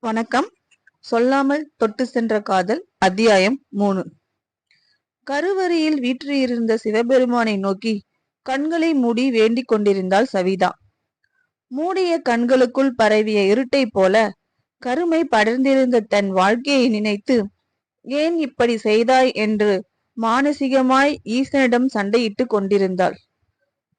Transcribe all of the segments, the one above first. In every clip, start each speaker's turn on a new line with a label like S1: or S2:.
S1: வணக்கம். சொல்லாமல் தொட்டு சென்ற காதல் அத்தியாயம் 3. கருவறையில் வீற்றிருந்த சிவபெருமானை நோக்கி கண்களை மூடி வேண்டிக் கொண்டிருந்தாள் சவிதா. மூடிய கண்களுக்குள் பரவிய இருட்டை போல கருமை படர்ந்திருந்த தன் வாழ்க்கையை நினைத்து ஏன் இப்படி செய்தாய் என்று மானசீகமாய் ஈசனிடம் சண்டையிட்டு கொண்டிருந்தாள்.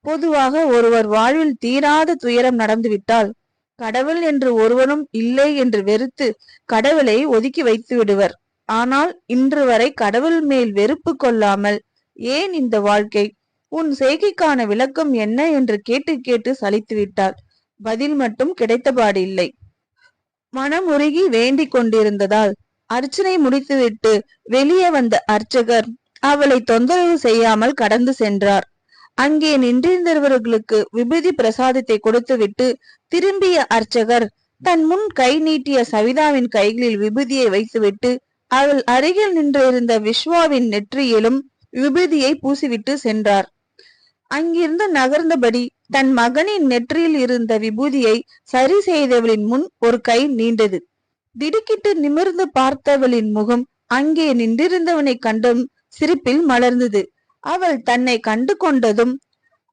S1: பொதுவாக ஒருவர் வாழ்வில் தீராத துயரம் நடந்துவிட்டால் கடவுள் என்று ஒருவனும் இல்லை என்று வெறுத்து கடவுளை ஒதுக்கி வைத்து விடுவர். ஆனால் இன்று வரை கடவுள் மேல் வெறுப்பு கொள்ளாமல் ஏன் இந்த வாழ்க்கை, உன் செய்கைக்கான விளக்கம் என்ன என்று கேட்டு கேட்டு சலித்து விட்டாள். பதில் மட்டும் கிடைத்தபாடு இல்லை. மனம் உருகி வேண்டிக் கொண்டிருந்ததால் அர்ச்சனை முடித்துவிட்டு வெளியே வந்த அர்ச்சகர் அவளை தொந்தரவு செய்யாமல் கடந்து சென்றார். அங்கே நின்றிருந்தவர்களுக்கு விபூதி பிரசாதத்தை கொடுத்துவிட்டு திரும்பிய அர்ச்சகர் தன் முன் கை நீட்டிய சவிதாவின் கைகளில் விபூதியை வைத்துவிட்டு அவள் அருகில் நின்றிருந்த விஸ்வாவின் நெற்றியிலும் விபூதியை பூசிவிட்டு சென்றார். அங்கிருந்து நகர்ந்தபடி தன் மகனின் நெற்றியில் இருந்த விபூதியை சரி செய்தவளின் முன் ஒரு கை நீண்டது. திடுக்கிட்டு நிமிர்ந்து பார்த்தவளின் முகம் அங்கே நின்றிருந்தவனை கண்டும் சிரிப்பில் மலர்ந்தது. அவள் தன்னை கண்டு கொண்டதும்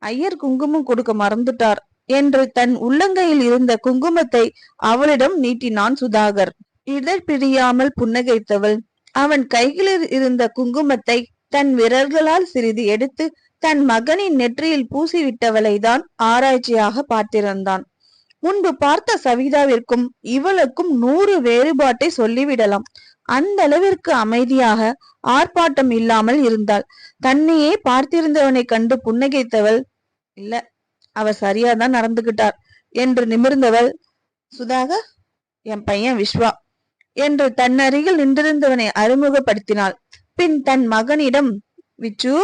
S1: ஐயர் குங்குமம் கொடுக்க மறந்துட்டார் என்று தன் உள்ளங்கையில் இருந்த குங்குமத்தை அவளிடம் நீட்டினான் சுதாகர். இடர் பிரியாமல் புன்னகைத்தவள் அவன் கைகளில் இருந்த குங்குமத்தை தன் விரல்களால் சிறிது எடுத்து தன் மகனின் நெற்றியில் பூசிவிட்டவளை தான் ஆராய்ச்சியாக பார்த்திருந்தான். முன்பு பார்த்த சவிதாவிற்கும் இவளுக்கும் 100 வேறுபாட்டை சொல்லிவிடலாம். அந்த அளவிற்கு அமைதியாக ஆர்ப்பாட்டம் இல்லாமல் இருந்தாள். தன்னையே பார்த்திருந்தவனை கண்டு புன்னகைத்தவள், இல்ல அவ சரியாதான் நடந்துகிட்டார் என்று நிமிர்ந்தவள், சுதாகர் என் பையன் விஸ்வா என்று தன் அருகில் நின்றிருந்தவனை அறிமுகப்படுத்தினாள். பின் தன் மகனிடம் விச்சு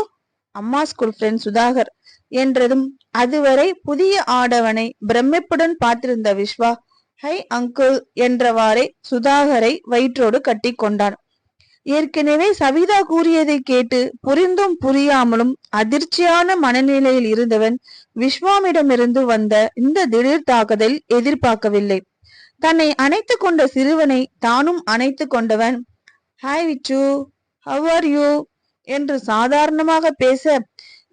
S1: அம்மா ஸ்கூல் ஃப்ரெண்ட் சுதாகர் என்றதும் அதுவரை புதிய ஆடவனை பிரமிப்புடன் பார்த்திருந்த விஸ்வா ஹை அங்கிள் என்றவாறே சுதாகரை வயிற்றோடு கட்டி கொண்டான். ஏற்கனவே சவிதா கூறியதை கேட்டு புரிந்தும் புரியாமலும் அதிர்ச்சியான மனநிலையில் இருந்தவன் விஸ்வாமிடமிருந்து வந்த இந்த திடீர் தாக்குதல் எதிர்பார்க்கவில்லை. தன்னை அணைத்து கொண்ட சிறுவனை தானும் அணைத்து கொண்டவன், hi Vichu, how are you என்று சாதாரணமாக பேச,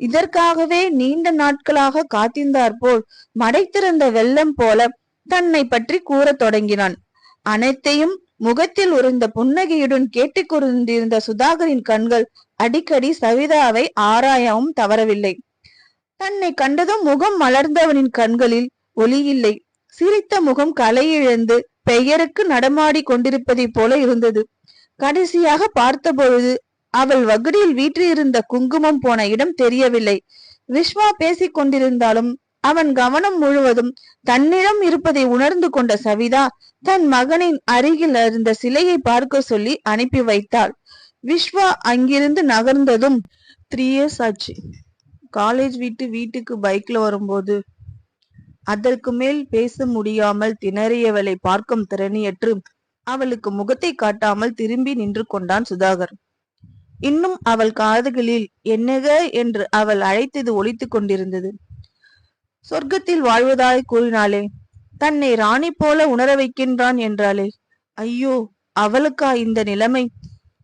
S1: இதற்காகவே நீண்ட நாட்களாக காத்திருந்தார் போல் மடைத்திருந்த வெள்ளம் போல தன்னை பற்றி கூற தொடங்கினான். அனைத்தையும் முகத்தில் உறைந்த புன்னகையுடன் கேட்டுக்கொண்டிருந்த சுதாகரின் கண்கள் அடிக்கடி சவிதாவை ஆராயவும் தவறவில்லை. தன்னை கண்டதும் முகம் மலர்ந்தவனின் கண்களில் ஒளி இல்லை. சிரித்த முகம் கலையிழந்து பெயருக்கு நடமாடி கொண்டிருப்பதை போல இருந்தது. கடைசியாக பார்த்தபொழுது அவள் வகுடியில் வீற்றிருந்த குங்குமம் போன இடம் தெரியவில்லை. விஸ்வா பேசிக் கொண்டிருந்தாலும் அவன் கவனம் முழுவதும் தன்னிடம் இருப்பதை உணர்ந்து கொண்ட சவிதா தன் மகனின் அருகில் இருந்த சிலையை பார்க்க சொல்லி அனுப்பி வைத்தாள். விஸ்வா அங்கிருந்து நகர்ந்ததும் 3 years ஆச்சு. காலேஜ் விட்டு வீட்டுக்கு பைக்ல வரும்போது அதற்கு மேல் பேச முடியாமல் திணறியவளை பார்க்கும் திறனியற்று அவளுக்கு முகத்தை காட்டாமல் திரும்பி நின்று கொண்டான் சுதாகர். இன்னும் அவள் காதுகளில் என்னக என்று அவள் அழைத்தது ஒலித்து கொண்டிருந்தது. சொர்க்கத்தில் வாழ்வதாய் கூறினாளே, தன்னை ராணி போல உணர வைக்கின்றான் என்றாளே, ஐயோ அவளுக்கா இந்த நிலைமை?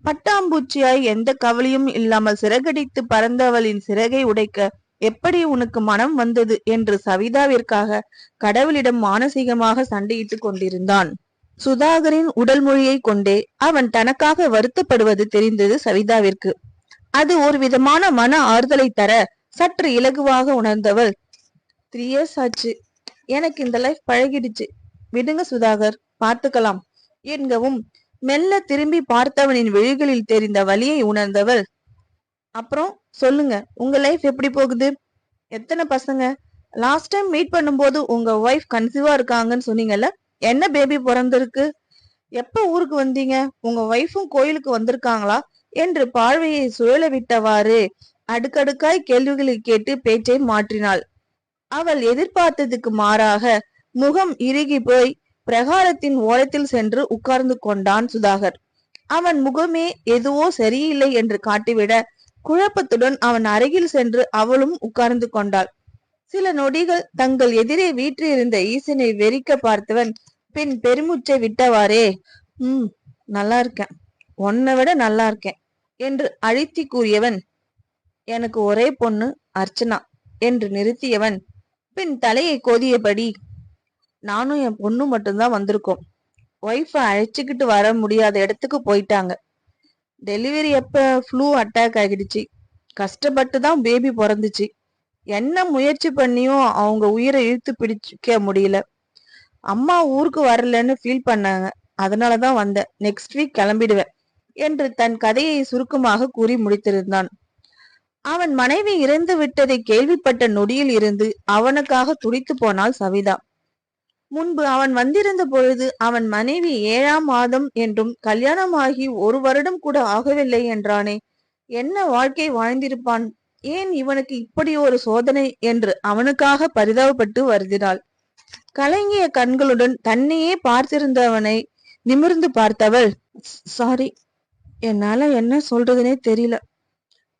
S1: பட்டாம்பூச்சியாய் எந்த கவலையும் இல்லாமல் சிறகடித்து பறந்தவளின் சிறகை உடைக்க எப்படி உனக்கு மனம் வந்தது என்று சவிதாவிற்காக கடவுளிடம் மானசீகமாக சண்டையிட்டு கொண்டிருந்தான். சுதாகரின் உடல் மொழியை கொண்டே அவன் தனக்காக வருத்தப்படுவது தெரிந்தது சவிதாவிற்கு. அது ஒரு விதமான மன ஆறுதலை தர சற்று இலகுவாக உணர்ந்தவள், 3 years ஆச்சு, எனக்கு இந்த லைஃப் பழகிடுச்சு, விடுங்க சுதாகர், பார்த்துக்கலாம் என்கவும் மெல்ல திரும்பி பார்த்தவனின் விழிகளில் தெரிந்த வலியை உணர்ந்தவள், அப்புறம் சொல்லுங்க, உங்க லைஃப் எப்படி போகுது? எத்தனை பசங்க? லாஸ்ட் டைம் மீட் பண்ணும்போது உங்க ஒய்ஃப் கன்சீவா இருக்காங்கன்னு சொன்னீங்கல்ல, என்ன பேபி பிறந்திருக்கு? எப்ப ஊருக்கு வந்தீங்க? உங்க ஒய்ஃபும் கோயிலுக்கு வந்திருக்காங்களா என்று பார்வையை சுழல விட்டவாறு அடுக்கடுக்காய் கேள்விகளை கேட்டு பேச்சை மாற்றினாள். அவள் எதிர்பார்த்ததுக்கு மாறாக முகம் இறுகி போய் பிரகாரத்தின் ஓரத்தில் சென்று உட்கார்ந்து கொண்டான் சுதாகர். அவன் முகமே எதுவோ சரியில்லை என்று காட்டிவிட குழப்பத்துடன் அவன் அருகில் சென்று அவளும் உட்கார்ந்து கொண்டாள். சில நொடிகள் தங்கள் எதிரே வீற்றிருந்த ஈசனை வெறிக்க பார்த்தவன் பின் பெருமூச்சை விட்டவாறே, நல்லா இருக்கேன், உன்னை விட நல்லா இருக்கேன் என்று அழுத்தி கூறியவன், எனக்கு ஒரே பொண்ணு அர்ச்சனா என்று நிறுத்தியவன் பின் தலையை கோதியபடி, நானும் என் பொண்ணு மட்டும்தான் வந்திருக்கோம். ஒய்ஃப அழைச்சுக்கிட்டு வர முடியாத இடத்துக்கு போயிட்டாங்க. டெலிவரி அப்ப ஃப்ளூ அட்டாக் ஆகிடுச்சு. கஷ்டப்பட்டு தான் பேபி பிறந்துச்சு. என்ன முயற்சி பண்ணியும் அவங்க உயிரை இழுத்து பிடிக்க முடியல. அம்மா ஊருக்கு வரலன்னு ஃபீல் பண்ணாங்க. அதனாலதான் வந்தேன். நெக்ஸ்ட் வீக் கிளம்பிடுவேன் என்று தன் கதையை சுருக்கமாக கூறி முடித்திருந்தான். அவன் மனைவி இறந்து விட்டதை கேள்விப்பட்ட நொடியில் இருந்து அவனுக்காக துடித்து போனாள் சவிதா. முன்பு அவன் வந்திருந்த பொழுது அவன் மனைவி 7ஆம் மாதம் என்றும் கல்யாணமாகி 1 வருடம் கூட ஆகவில்லை என்றானே. என்ன வாழ்க்கை வாழ்ந்திருப்பான்? ஏன் இவனுக்கு இப்படி ஒரு சோதனை என்று அவனுக்காக பரிதாபப்பட்டு வருகிறாள். கலங்கிய கண்களுடன் தன்னையே பார்த்திருந்தவனை நிமிர்ந்து பார்த்தவள், சாரி, என்னால என்ன சொல்றதுனே தெரியல.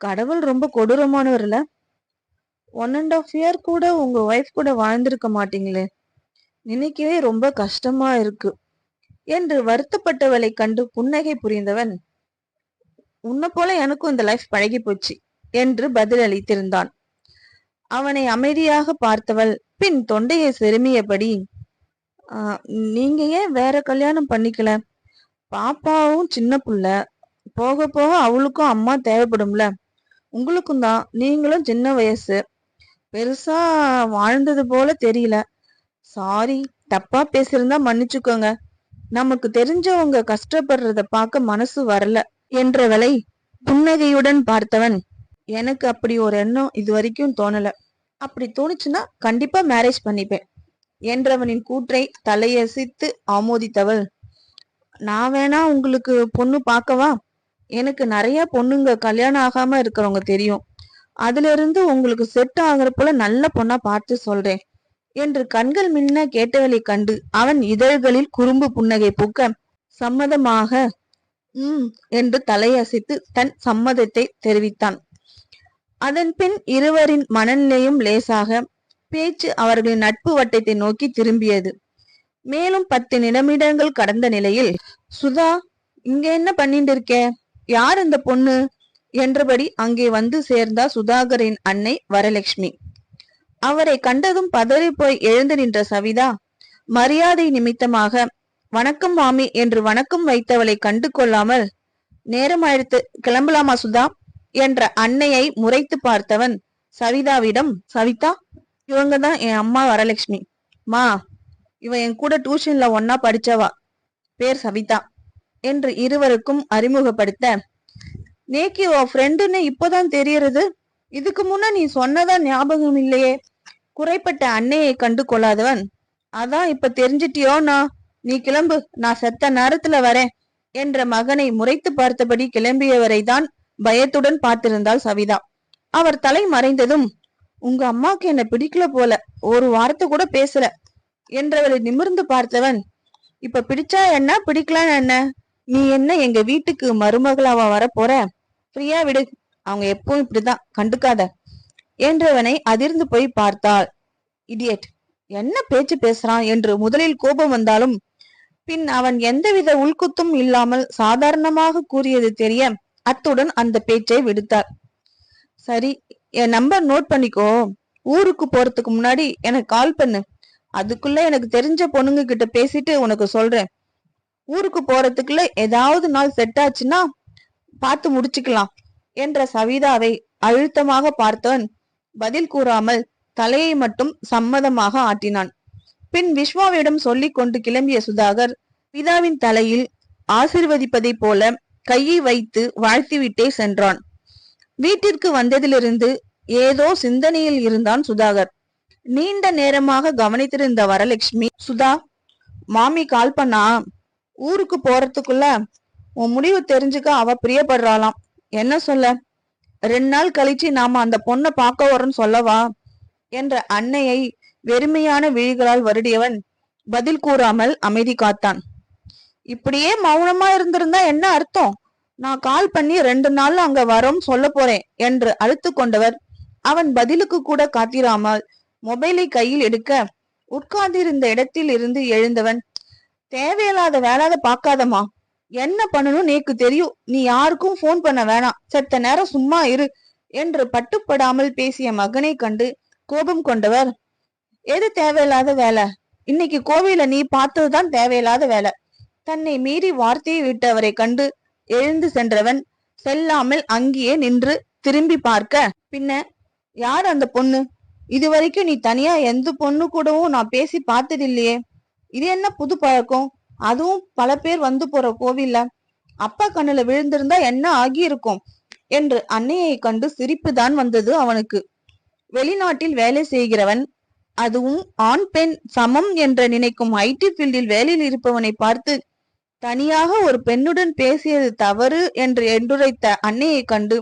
S1: கடவுள் ரொம்ப கொடூரமானவர்ல. 1.5 year கூட உங்க ஒய்ஃப் கூட வாழ்ந்திருக்க மாட்டீங்களே. நினைக்கவே ரொம்ப கஷ்டமா இருக்கு என்று வருத்தப்பட்டவளை கண்டு புன்னகை புரிந்தவன், உன்னை போல எனக்கும் இந்த லைஃப் பழகி போச்சு என்று பதில் அளித்திருந்தான். அவனை அமைதியாக பார்த்தவள் பின் தொண்டையை செருமியபடி, நீங்க ஏன் வேற கல்யாணம் பண்ணிக்கல? பாப்பாவும் சின்ன புள்ள, போக போக அவளுக்கும் அம்மா தேவைப்படும்ல. உங்களுக்கும் தான், நீங்களும் சின்ன வயசு, பெருசா வாழ்ந்தது போல தெரியல. சாரி, தப்பா பேசியிருந்தா மன்னிச்சுக்கோங்க. நமக்கு தெரிஞ்சவங்க கஷ்டப்படுறத பார்க்க மனசு வரல என்றவளை புன்னகையுடன் பார்த்தவன், எனக்கு அப்படி ஒரு எண்ணம் இது வரைக்கும் தோணல. அப்படி தோணுச்சுன்னா கண்டிப்பா மேரேஜ் பண்ணிப்பேன் என்றவனின் கூற்றை தலையசித்து ஆமோதித்தவள், நான் வேணா உங்களுக்கு பொண்ணு பார்க்கவா? எனக்கு நிறைய பொண்ணுங்க கல்யாணம் ஆகாம இருக்கிறவங்க தெரியும். அதுல இருந்து உங்களுக்கு செட் ஆகுற போல நல்ல பொண்ணா பார்த்து சொல்றேன் என்று கண்கள் மின்ன கேட்டவளை கண்டு அவன் இதழ்களில் குறும்பு புன்னகை பூக்க சம்மதமாக என்று தலையசைத்து தன் சம்மதத்தை தெரிவித்தான். அதன் பின் இருவரின் மனநிலையும் லேசாக, பேச்சு அவர்களின் நட்பு வட்டத்தை நோக்கி திரும்பியது. மேலும் 10 நிமிடங்கள் கடந்த நிலையில், சுதா, இங்க என்ன பண்ணிட்டு இருக்க? யார் இந்த பொண்ணு என்றபடி அங்கே வந்து சேர்ந்தா சுதாகரின் அன்னை வரலட்சுமி. அவரை கண்டதும் பதறி போய் எழுந்து நின்ற சவிதா மரியாதை நிமித்தமாக வணக்கம் மாமி என்று வணக்கம் வைத்தவளை கண்டு கொள்ளாமல், நேரம் ஆயிடுத்து, கிளம்பலாமா சுதா என்ற அன்னையை முறைத்து பார்த்தவன் சவிதாவிடம், சவிதா, இவங்கதான் என் அம்மா வரலட்சுமி. மா, இவ என் கூட டியூஷன்ல ஒன்னா படிச்சவா, பேர் சவிதா என்று இருவருக்கும் அறிமுகப்படுத்த, நேக்கி உன் ஃப்ரெண்டுன்னு இப்போதான் தெரியறது, இதுக்கு முன்ன நீ சொன்னதா ஞாபகம் இல்லையே. குறைப்பட்ட அன்னையை கண்டு கொள்ளாதவன், அதான் இப்ப தெரிஞ்சிட்டியோனா, நீ கிளம்பு, நான் செத்த நேரத்துல வரேன் என்ற மகனை முறைத்து பார்த்தபடி கிளம்பியவரை தான் பயத்துடன் பார்த்திருந்தாள் சவிதா. அவர் தலை மறைந்ததும், உங்க அம்மாக்கு என்ன பிடிக்கல போல, ஒரு வார்த்தை கூட பேசல என்றவளை நிமிர்ந்து பார்த்தவன், இப்ப பிடிச்சா என்ன, பிடிக்கலாம் என்ன, நீ என்ன எங்க வீட்டுக்கு மருமகளாவா வர போற? ஃப்ரீயா விடு, அவங்க எப்பவும் இப்படிதான், கண்டுக்காத என்றவனை அதிர்ந்து போய் பார்த்தாள். இடியட், என்ன பேச்சு பேசுறான் என்று முதலில் கோபம் வந்தாலும் பின் அவன் எந்தவித உள்குத்தும் இல்லாமல் சாதாரணமாக கூறியது தெரிய அத்துடன் அந்த பேச்சை விடுத்தார். சரி, என் நம்பர் நோட் பண்ணிக்கோ, ஊருக்கு போறதுக்கு முன்னாடி எனக்கு கால் பண்ணு, அதுக்குள்ள எனக்கு தெரிஞ்ச பொண்ணுங்க கிட்ட பேசிட்டு உனக்கு சொல்றேன். ஊருக்கு போறதுக்குள்ள ஏதாவது நாள் செட் ஆச்சுன்னா பார்த்து முடிச்சுக்கலாம் என்ற சவிதாவை அழுத்தமாக பார்த்தவன் பதில் கூறாமல் தலையை மட்டும் சம்மதமாக ஆட்டினான். பின் விஸ்வாவிடம் சொல்லிக் கொண்டு கிளம்பிய சுதாகர் பிதாவின் தலையில் ஆசிர்வதிப்பதை போல கையை வைத்து வாழ்த்திவிட்டே சென்றான். வீட்டிற்கு வந்ததிலிருந்து ஏதோ சிந்தனையில் இருந்தான் சுதாகர். நீண்ட நேரமாக கவனித்திருந்த வரலட்சுமி, சுதா, மாமி கால் பண்ணா, ஊருக்கு போறதுக்குள்ள உன் முடிவு தெரிஞ்சுக்க அவ பிரியப்படுறாளாம், என்ன சொல்ல? 2 நாள் கழிச்சு நாம அந்த பொண்ணை பார்க்க வரோன்னு சொல்லவா என்ற அன்னையை வெறுமையான விழிகளால் வருடியவன் பதில் கூறாமல் அமைதி காத்தான். இப்படியே மௌனமா இருந்திருந்தா என்ன அர்த்தம்? நான் கால் பண்ணி 2 நாள்ல அங்க வரோம் சொல்ல போறேன் என்று அழுத்து கொண்டவர் அவன் பதிலுக்கு கூட காத்திராமல் மொபைலை கையில் எடுக்க உட்கார்ந்திருந்த இடத்தில் இருந்து எழுந்தவன், தேவையில்லாத வேளாத பாக்காதம்மா. என்ன பண்ணணும் நேக்கு தெரியும். நீ யாருக்கும் போன் பண்ண வேணாம். செத்த நேரம் சும்மா இரு என்று பட்டுப்படாமல் பேசிய மகனை கண்டு கோபம் கொண்டவர், எது தேவையில்லாத வேலை? இன்னைக்கு கோவில நீ பார்த்ததுதான் தேவையில்லாத வேலை. தன்னை மீறி வார்த்தையை விட்டவரை கண்டு எழுந்து சென்றவன் செல்லாமல் அங்கேயே நின்று திரும்பி பார்க்க, பின்ன யார் அந்த பொண்ணு? இதுவரைக்கும் நீ தனியா எந்த பொண்ணு கூடவும் நான் பேசி பார்த்ததில்லையே. இது என்ன புது பழக்கம்? அதுவும் பல பேர் வந்து போற கோவில்ல. அப்பா கண்ணுல விழுந்திருந்தா என்ன ஆகி இருக்கும் என்று அன்னையை கண்டு சிரிப்பு தான் வந்தது அவனுக்கு. வெளிநாட்டில் வேலை செய்கிறவன், அதுவும் ஆண் பெண் சமம் என்று நினைக்கும் ஐடி ஃபீல்டில் வேலையில் இருப்பவனை பார்த்து தனியாக ஒரு பெண்ணுடன் பேசியது தவறு என்று எடுத்துரைத்த அன்னையை கண்டு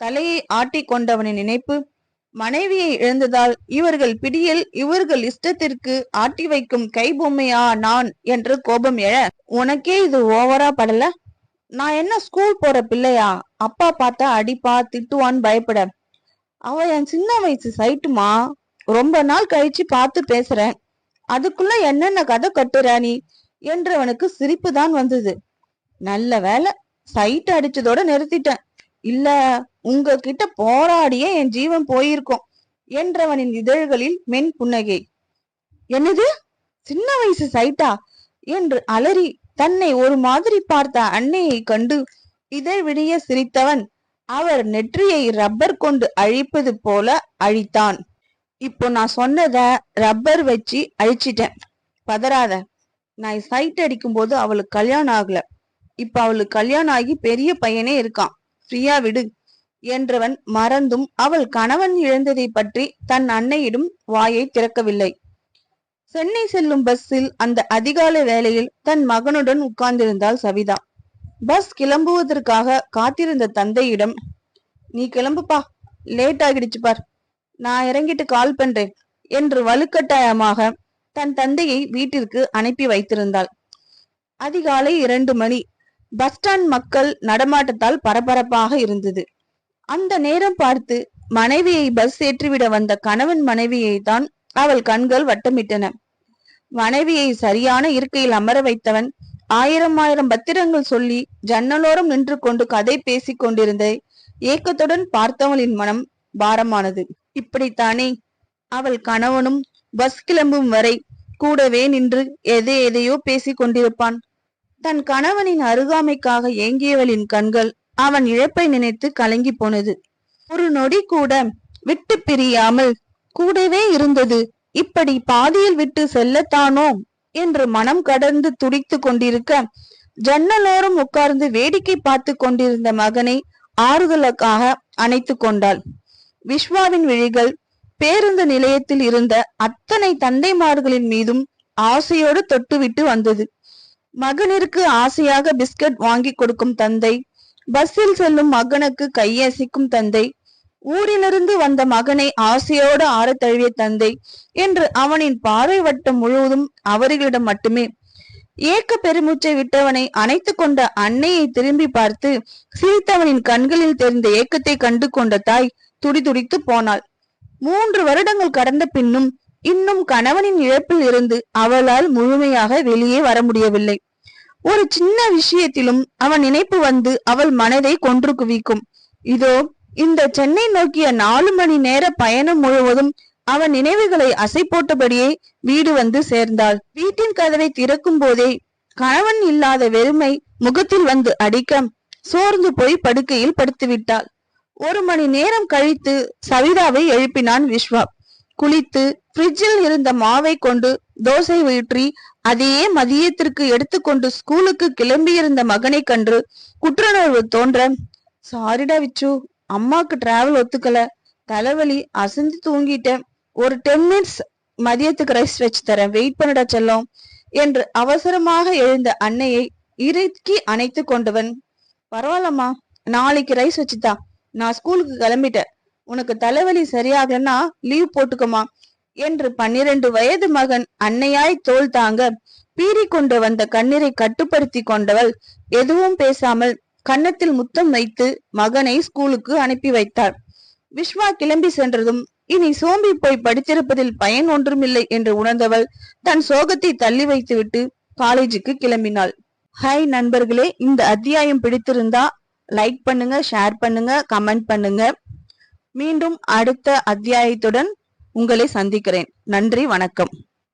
S1: தலையை ஆட்டி கொண்டவனின் நினைப்பு, மனைவியை இழந்ததால் இவர்கள் பிடியில் இவர்கள் இஷ்டத்திற்கு ஆட்டி வைக்கும் கை பொம்மையா நான் என்று கோபம் எழ, உனக்கே இது ஓவரா படல? நான் என்ன ஸ்கூல் போற பிள்ளையா? அப்பா பார்த்தா அடிப்பா திட்டுவான்னு பயப்பட. அவ என் சின்ன வயசு சைட்டுமா. ரொம்ப நாள் கழிச்சு பார்த்து பேசுறேன். அதுக்குள்ள என்னென்ன கதை கட்டுற நீ என்றவனுக்கு சிரிப்பு தான் வந்தது. நல்ல வேலை, சைட் அடிச்சதோட நிறுத்திட்டேன். இல்ல உங்ககிட்ட போராடியே என் ஜீவன் போயிருக்கும் என்றவனின் இதழ்களில் மென் புன்னகை. என்னது, சின்ன வயசு சைட்டா என்று அலறி தன்னை ஒரு மாதிரி பார்த்த அன்னையை கண்டு இதழ் விடிய சிரித்தவன் அவர் நெற்றியை ரப்பர் கொண்டு அழிப்பது போல அழித்தான். இப்போ நான் சொன்னத ரப்பர் வச்சு அழிச்சிட்டேன், பதறாத. நான் சைட் அடிக்கும் போது அவளுக்கு கல்யாணம் ஆகல. இப்ப அவளுக்கு கல்யாணம் ஆகி பெரிய பையனே இருக்கான், ஃப்ரீயா விடு என்றவன் மறந்தும் அவள் கணவன் இழந்ததை பற்றி தன் அன்னையிடம் வாயை திறக்கவில்லை. சென்னை செல்லும் பஸ்ஸில் அந்த அதிகாலை வேளையில் தன் மகனுடன் உட்கார்ந்திருந்தாள் சவிதா. பஸ் கிளம்புவதற்காக காத்திருந்த தந்தையிடம், நீ கிளம்புப்பா, லேட் ஆகிடுச்சு பார், நான் இறங்கிட்டு கால் பண்றேன் என்று வலுக்கட்டாயமாக தன் தந்தையை வீட்டிற்கு அனுப்பி வைத்திருந்தாள். அதிகாலை 2 மணி. பஸ் ஸ்டாண்ட் மக்கள் நடமாட்டத்தால் பரபரப்பாக இருந்தது. அந்த நேரம் பார்த்து மனைவியை பஸ் ஏற்றிவிட வந்த கணவன் மனைவியை தான் அவள் கண்கள் வட்டமிட்டன. மனைவியை சரியான இருக்கையில் அமர வைத்தவன் 1000 பத்திரங்கள் சொல்லி ஜன்னலோரம் நின்று கொண்டு கதை பேசி கொண்டிருந்த ஏக்கத்துடன் பார்த்தவளின் மனம் பாரமானது. இப்படித்தானே அவள் கணவனும் பஸ் கிளம்பும் வரை கூடவே நின்று எதையோ பேசி கொண்டிருப்பான். தன் கணவனின் அருகாமைக்காக ஏங்கியவளின் கண்கள் அவன் இழப்பை நினைத்து கலங்கி போனது. ஒரு நொடி கூட விட்டு பிரியாமல் கூடவே இருந்தது இப்படி பாதியில் விட்டு செல்லத்தானோ என்று மனம் கடந்து துடித்து கொண்டிருக்க, ஜன்னலோரம் உட்கார்ந்து வேடிக்கை பார்த்து கொண்டிருந்த மகனை ஆறுதலுக்காக அணைத்து கொண்டாள். விஸ்வாவின் விழிகள் பேருந்து நிலையத்தில் இருந்த அத்தனை தந்தைமார்களின் மீதும் ஆசையோடு தொட்டுவிட்டு வந்தது. மகனிற்கு ஆசையாக பிஸ்கட் வாங்கி கொடுக்கும் தந்தை, பஸ்ஸில் செல்லும் மகனுக்கு கையசைக்கும் தந்தை, ஊரிலிருந்து வந்த மகனை ஆசையோடு ஆற தழுவிய தந்தை என்று அவனின் பார்வை வட்டம் முழுவதும் அவர்களிடம் மட்டுமே. ஏக்க பெருமூச்சை விட்டவனை அணைத்து கொண்ட அன்னையை திரும்பி பார்த்து சிரித்தவனின் கண்களில் தெரிந்த ஏக்கத்தை கண்டு கொண்ட தாய் துடிதுடித்து போனாள். 3 வருடங்கள் கடந்த பின்னும் இன்னும் கணவனின் இழப்பில் இருந்து அவளால் முழுமையாக வெளியே வர முடியவில்லை. ஒரு சின்ன விஷயத்திலும் அவன் நினைப்பு வந்து அவள் மனதை கொன்று குவிக்கும். இதோ இந்த சென்னை நோக்கிய 4 மணி நேர பயணம் முழுவதும் அவன் நினைவுகளை அசை போட்டபடியே வீடு வந்து சேர்ந்தாள். வீட்டின் கதவை திறக்கும் போதே கணவன் இல்லாத வெறுமை முகத்தில் வந்து அடிக்க சோர்ந்து போய் படுக்கையில் படுத்துவிட்டாள். 1 மணி நேரம் கழித்து சவிதாவை எழுப்பினான் விஸ்வா. குளித்து ஃப்ரிட்ஜில் இருந்த மாவை கொண்டு தோசை ஊற்றி அதையே மதியத்திற்கு எடுத்துக்கொண்டு ஸ்கூலுக்கு கிளம்பியிருந்த மகனை கண்டு குற்றுணர்வு தோன்ற, சாரிடா விச்சு, அம்மாக்கு டிராவல் ஒத்துக்கல, தலைவலி, அசந்து தூங்கிட்டேன், ஒரு 10 மினிட்ஸ் மதியத்துக்கு ரைஸ் வச்சு தரேன், வெயிட் பண்ணடா செல்லம் என்று அவசரமாக எழுந்த அன்னையை இறுக்கி அணைத்து கொண்டவன், பரவாயில்லம்மா, நாளைக்கு ரைஸ் வச்சுதா, நான் ஸ்கூலுக்கு கிளம்பிட்டேன், உனக்கு தலைவலி சரியாகலன்னா லீவ் போட்டுக்கமா என்று 12 வயது மகன் அன்னையாய் தோள் தாங்க பீறி கொண்டு வந்த கண்ணீரை கட்டுப்படுத்தி கொண்டவள் எதுவும் பேசாமல் கன்னத்தில் முத்தம் வைத்து மகனை ஸ்கூலுக்கு அனுப்பி வைத்தாள். விஸ்வா கிளம்பி சென்றதும் இனி சோம்பி போய் படித்திருப்பதில் பயன் ஒன்றுமில்லை என்று உணர்ந்தவள் தன் சோகத்தை தள்ளி வைத்துவிட்டு காலேஜுக்கு கிளம்பினாள். ஹாய் நண்பர்களே, இந்த அத்தியாயம் பிடித்திருந்தா லைக் பண்ணுங்க, ஷேர் பண்ணுங்க, கமெண்ட் பண்ணுங்க. மீண்டும் அடுத்த அத்தியாயத்துடன் உங்களை சந்திக்கிறேன். நன்றி, வணக்கம்.